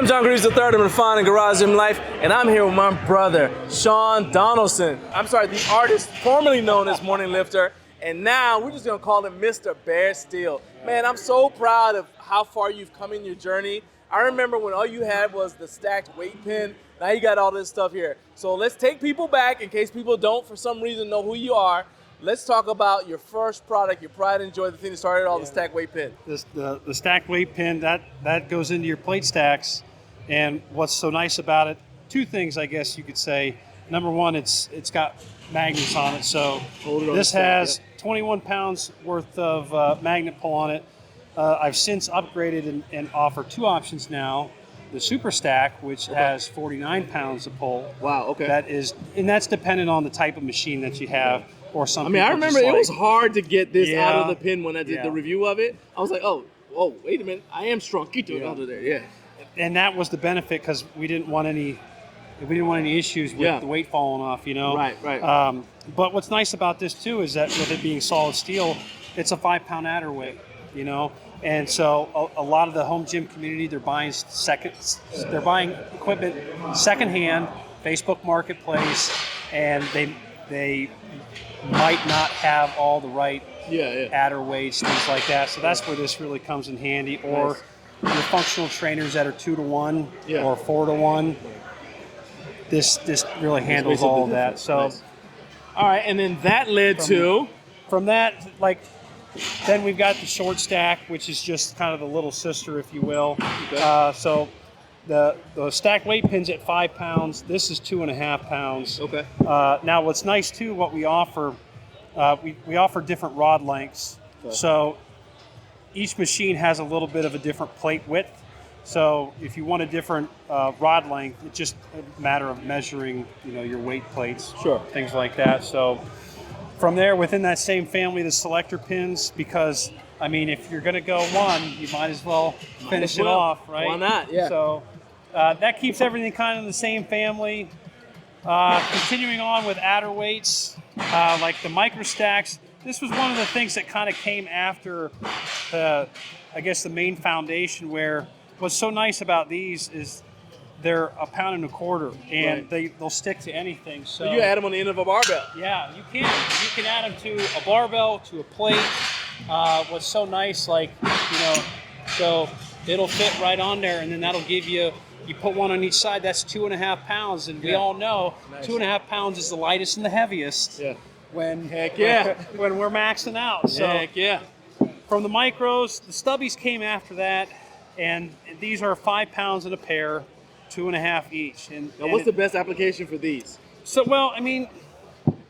I'm John Greaves III of Refined Garage Gym Life, and I'm here with my brother, Sean Donaldson. I'm sorry, the artist formerly known as Morning Lifter, and now we're just gonna call him Mr. Bear Steel. Man, I'm so proud of how far you've come in your journey. I remember when all you had was the stacked weight pin. Now you got all this stuff here. So let's take people back in case people don't, for some reason, know who you are. Let's talk about your first product, your pride and joy, the thing that started all the stacked weight pin. The stacked weight pin, that goes into your plate stacks. And what's so nice about it, two things I guess you could say. Number one, it's got magnets on it. So this has 21 pounds worth of magnet pull on it. I've since upgraded and offer two options now. The Super Stack, which has 49 pounds of pull. Wow, okay. That's dependent on the type of machine that you have. Or something. I remember it was hard to get this out of the pin when I did the review of it. I was like, oh, wait a minute, I am strong. Keep it out of there, yeah. And that was the benefit because we didn't want any issues with the weight falling off, you know. Right. But what's nice about this too is that with it being solid steel, it's a 5-pound adder weight, you know. And so a lot of the home gym community, they're buying equipment secondhand, Facebook Marketplace, and they might not have all the right adder weights, things like that. So that's where this really comes in handy. Or your functional trainers that are 2-to-1 or 4-to-1. This really handles all of that. So, all right, and then that led from that, then we've got the short stack, which is just kind of the little sister, if you will. Okay. So the stacked weight pin's at 5 pounds. This is 2.5 pounds. Okay. Now, what's nice too, what we offer, we offer different rod lengths. Okay. So each machine has a little bit of a different plate width. So if you want a different rod length, it's just a matter of measuring, your weight plates, things like that. So from there, within that same family, the selector pins, because if you're going to go one, you might as well finish it off, right? Why not? Yeah. So that keeps everything kind of in the same family. Continuing on with adder weights, like the micro stacks. This was one of the things that kind of came after the main foundation, where what's so nice about these is they're 1.25 pounds, and they'll stick to anything. So you add them on the end of a barbell. Yeah, you can. You can add them to a barbell, to a plate. What's so nice, so it'll fit right on there, and then that'll give you put one on each side, that's 2.5 pounds, and we all know 2.5 pounds is the lightest and the heaviest. Yeah. When we're maxing out. So heck yeah. From the micros, the stubbies came after that, and these are 5 pounds in a pair, 2.5 each. Now, what's the best application for these? So,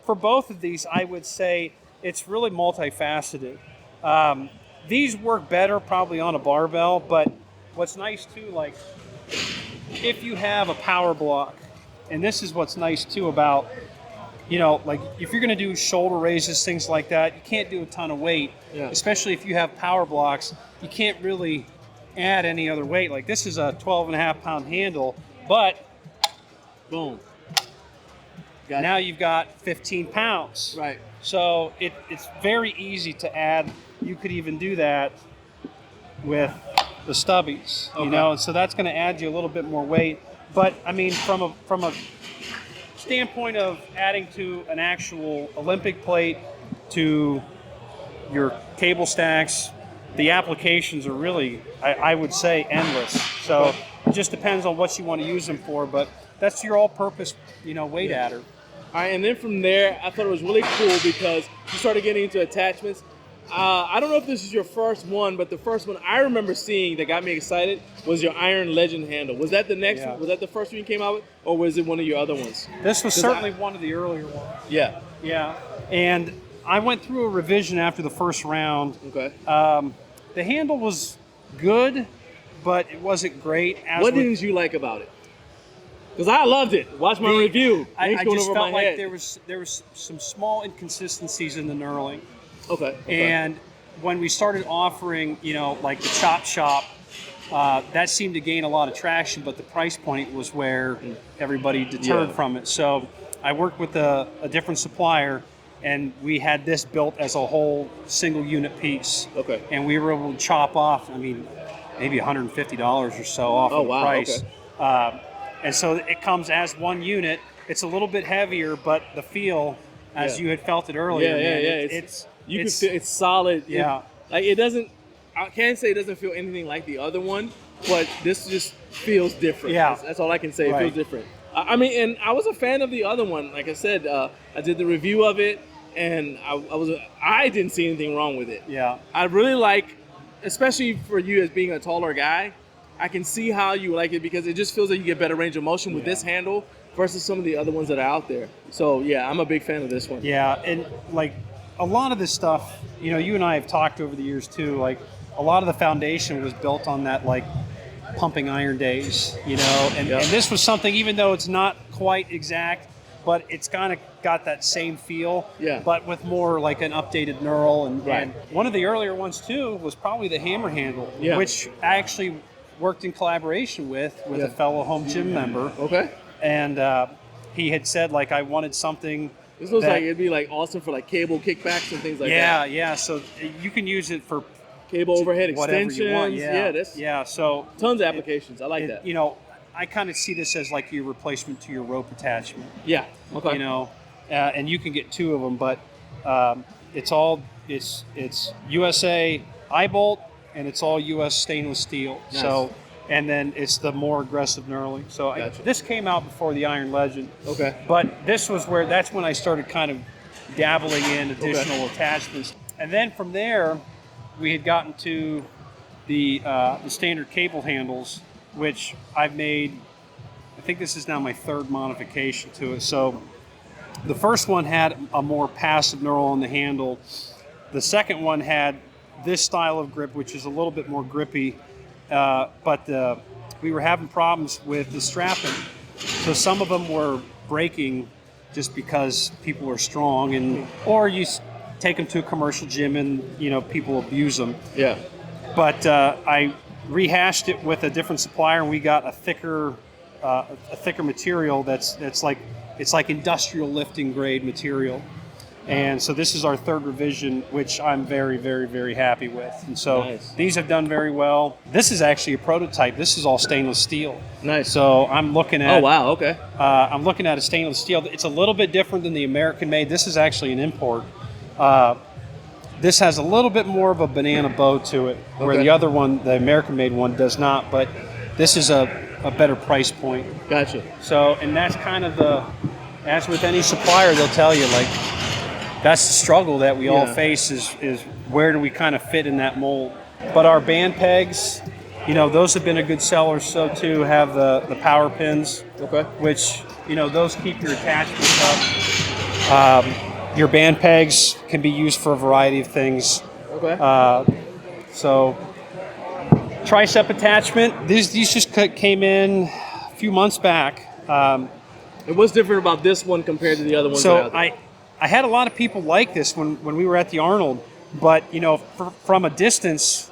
for both of these, I would say it's really multifaceted. These work better probably on a barbell, but what's nice too, if you have a power block, and this is what's nice too about, if you're going to do shoulder raises, things like that, you can't do a ton of weight, especially if you have power blocks. You can't really add any other weight. Like this is a 12.5 pound handle, but boom. Now you've got 15 pounds. Right. So it's very easy to add. You could even do that with the stubbies, and so that's going to add you a little bit more weight. But from a standpoint of adding to an actual Olympic plate, to your cable stacks, the applications are really, I would say, endless. So it just depends on what you want to use them for, but that's your all-purpose, weight adder. All right, and then from there, I thought it was really cool because you started getting into attachments. I don't know if this is your first one, but the first one I remember seeing that got me excited was your Iron Legend handle. Was that the next one? Was that the first one you came out with, or was it one of your other ones? This was certainly one of the earlier ones. Yeah. Yeah, and I went through a revision after the first round. Okay. The handle was good, but it wasn't great. What didn't you like about it? Because I loved it. Watch my review. I just felt like there was some small inconsistencies in the knurling. Okay. And when we started offering, like the chop shop, that seemed to gain a lot of traction, but the price point was where everybody deterred from it. So I worked with a different supplier, and we had this built as a whole single unit piece. Okay. And we were able to chop off, maybe $150 or so off of the price. Okay. And so it comes as one unit. It's a little bit heavier, but the feel, as you had felt it earlier, you can feel it's solid. Yeah. It doesn't. I can't say it doesn't feel anything like the other one, but this just feels different. Yeah. That's all I can say. It feels different. I mean, and I was a fan of the other one. Like I said, I did the review of it, and I didn't see anything wrong with it. Yeah. I really like, especially for you as being a taller guy, I can see how you like it because it just feels like you get better range of motion with this handle versus some of the other ones that are out there. So yeah, I'm a big fan of this one. Yeah, and like a lot of this stuff, you know, you and I have talked over the years too, like a lot of the foundation was built on that like pumping iron days, you know, and this was something, even though it's not quite exact, but it's kind of got that same feel, but with more like an updated knurl. And one of the earlier ones too was probably the hammer handle, which I actually worked in collaboration with a fellow home gym member. Okay. And he had said, like, I wanted something. This looks like it'd be like awesome for like cable kickbacks and things like that. Yeah. So you can use it for cable overhead extensions. You want. So tons of applications. I like that. You know, I kind of see this as like your replacement to your rope attachment. Yeah. Okay. You know, and you can get 2 of them, but it's USA eye bolt and it's all US stainless steel. Nice. So. And then it's the more aggressive knurling. So this came out before the Iron Legend. Okay. But that's when I started kind of dabbling in additional attachments. And then from there, we had gotten to the standard cable handles, which I've made, I think this is now my 3rd modification to it. So the first one had a more passive knurl on the handle. The second one had this style of grip, which is a little bit more grippy. But we were having problems with the strapping. So some of them were breaking just because people were strong, or you take them to a commercial gym and, you know, people abuse them. Yeah. But I rehashed it with a different supplier, and we got a thicker material it's like industrial lifting grade material. And so this is our 3rd revision, which I'm very, very, very happy with. And so these have done very well. This is actually a prototype. This is all stainless steel. Nice. So I'm looking at... Oh, wow. Okay. I'm looking at a stainless steel. It's a little bit different than the American-made. This is actually an import. This has a little bit more of a banana bow to it, where the other one, the American-made one, does not. But this is a better price point. Gotcha. So, and that's kind of as with any supplier, they'll tell you, like, that's the struggle that we all face is where do we kind of fit in that mold. But our band pegs, you know, those have been a good seller. So too have the power pins, which, you know, those keep your attachments up. Your band pegs can be used for a variety of things. So tricep attachment, these just came in a few months back. And what's different about this one compared to the other ones? So I had a lot of people like this when we were at the Arnold, but, you know, from a distance,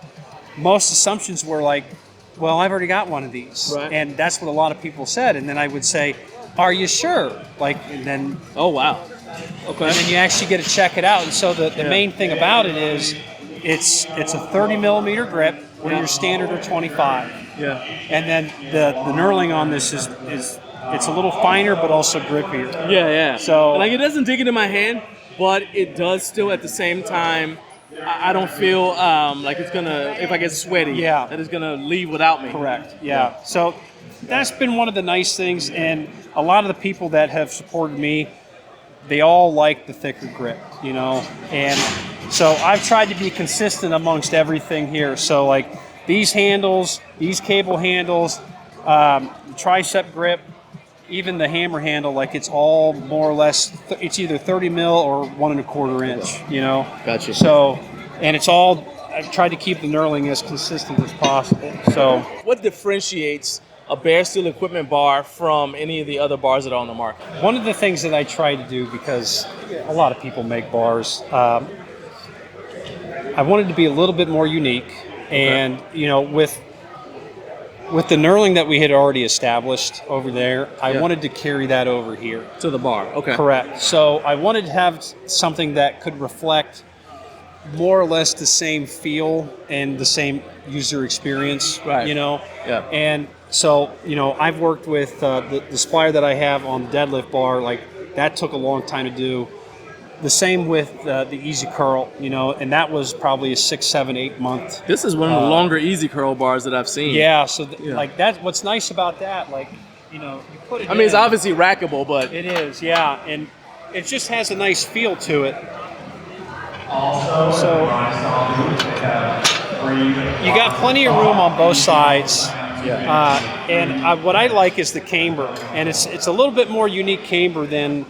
most assumptions were like, well, I've already got one of these. Right. And that's what a lot of people said. And then I would say, are you sure? Like, and then... Oh, wow. Okay. And then you actually get to check it out. And so the main thing about it is it's a 30 millimeter grip where your standard are 25. Yeah. And then the knurling on this is it's a little finer, but also grippier. Yeah. So, like, it doesn't dig into my hand, but it does still at the same time. I don't feel like it's gonna, if I get sweaty, that it's gonna leave without me. Correct. Yeah. So that's been one of the nice things, and a lot of the people that have supported me, they all like the thicker grip, you know. And so I've tried to be consistent amongst everything here. So like these handles, these cable handles, tricep grip, even the hammer handle, like it's all more or less, it's either 30 mil or 1 1/4 inch, you know? Gotcha. So, and it's all, I've tried to keep the knurling as consistent as possible. So, what differentiates a bare steel equipment bar from any of the other bars that are on the market? One of the things that I try to do, because a lot of people make bars, I wanted to be a little bit more unique, and, you know, with the knurling that we had already established over there, I wanted to carry that over here. To the bar, okay. Correct. So I wanted to have something that could reflect more or less the same feel and the same user experience, Right. you know? Yeah. And so, you know, I've worked with the splier that I have on the deadlift bar, like that took a long time to do. The same with the Easy Curl, you know, and that was probably a 6, 7, 8 month. This is one of the longer Easy Curl bars that I've seen. Yeah, so like that's what's nice about that, like, you know, you put it I mean, it's in, obviously rackable, but it is, yeah, and it just has a nice feel to it. So you got plenty of room on both sides. And what I like is the camber, and it's a little bit more unique camber than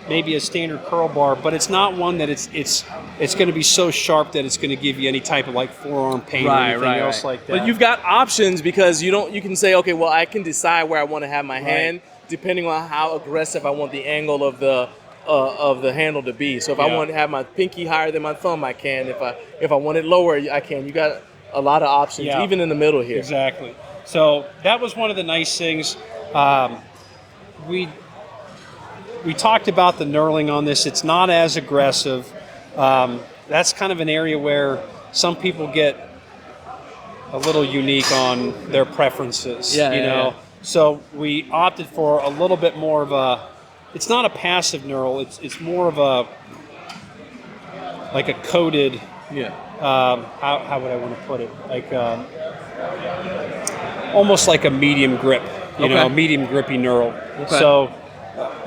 maybe a standard curl bar, but it's not one that it's going to be so sharp that it's going to give you any type of like forearm pain or anything else like that. But you've got options because you can say, okay, well, I can decide where I want to have my hand depending on how aggressive I want the angle of the handle to be. So if I want to have my pinky higher than my thumb, I can. If I want it lower, I can. You got a lot of options, even in the middle here. Exactly. So that was one of the nice things. We talked about the knurling on this. It's not as aggressive. That's kind of an area where some people get a little unique on their preferences. You know. So we opted for a little bit more of a. It's not a passive knurl. It's more of a like a coated. How would I want to put it? Like almost like a medium grip. You know, medium grippy knurl. So.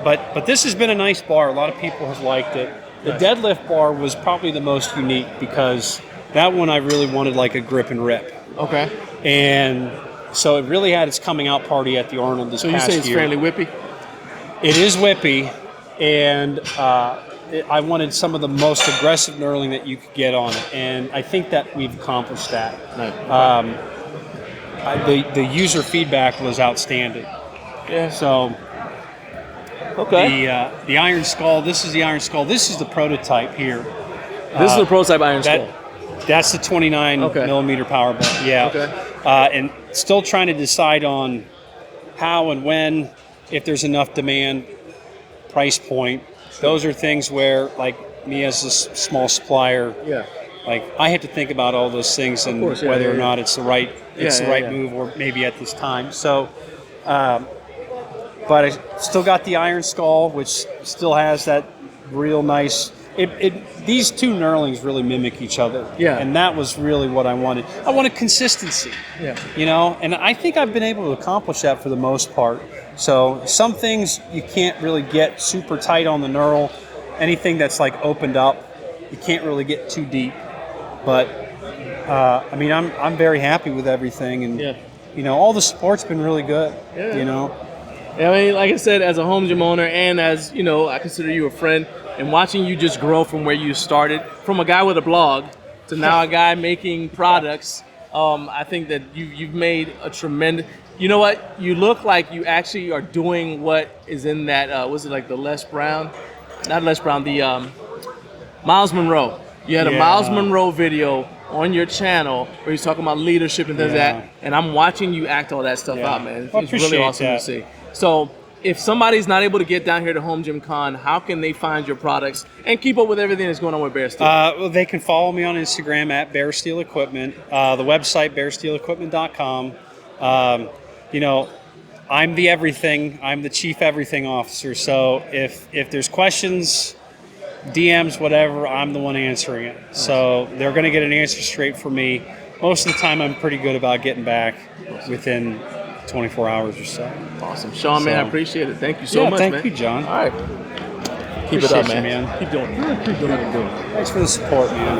But this has been a nice bar. A lot of people have liked it. The deadlift bar was probably the most unique because that one I really wanted like a grip and rip. Okay. And so it really had its coming out party at the Arnold this past year. So you say it's fairly whippy? It is whippy, and I wanted some of the most aggressive knurling that you could get on it, and I think that we've accomplished that. The user feedback was outstanding. Yeah. So. The Iron Skull. This is the Iron Skull. This is the prototype here. This is the prototype Iron Skull. That's the 29 millimeter power belt. Yeah. And still trying to decide on how and when, if there's enough demand, price point. Those are things where, like me as a small supplier, like I have to think about all those things and whether or not it's the right move or maybe at this time. So. But I still got the Iron Skull, which still has that real nice. These two knurlings really mimic each other. And that was really what I wanted. I wanted consistency. You know, and I think I've been able to accomplish that for the most part. So some things you can't really get super tight on the knurl. Anything that's like opened up, you can't really get too deep. But I mean, I'm very happy with everything, and you know, all the support's been really good. You know. I mean, like I said, as a home gym owner and as, you know, I consider you a friend, and watching you just grow from where you started, from a guy with a blog to now a guy making products, I think that you've made a tremendous, you know what, you look like you actually are doing what is in that, was it like the Les Brown? Not Les Brown, the Miles Monroe. You had a Miles Monroe video on your channel where he's talking about leadership and things like that, and I'm watching you act all that stuff out, man. It's really awesome to see. So if somebody's not able to get down here to HomeGymCon, how can they find your products and keep up with everything that's going on with Bear Steel? Well, they can follow me on Instagram at Bear Steel Equipment, the website bearsteelequipment.com. You know, I'm the everything. I'm the chief everything officer. So if there's questions, DMs, whatever, I'm the one answering it. So they're going to get an answer straight from me. Most of the time, I'm pretty good about getting back within 24 hours or so. Awesome. Sean, man, I appreciate it. Thank you so much, man. Thank you, John. All right. Keep it up, man. You, man. Keep doing it. Keep doing it. Thanks for the support, man.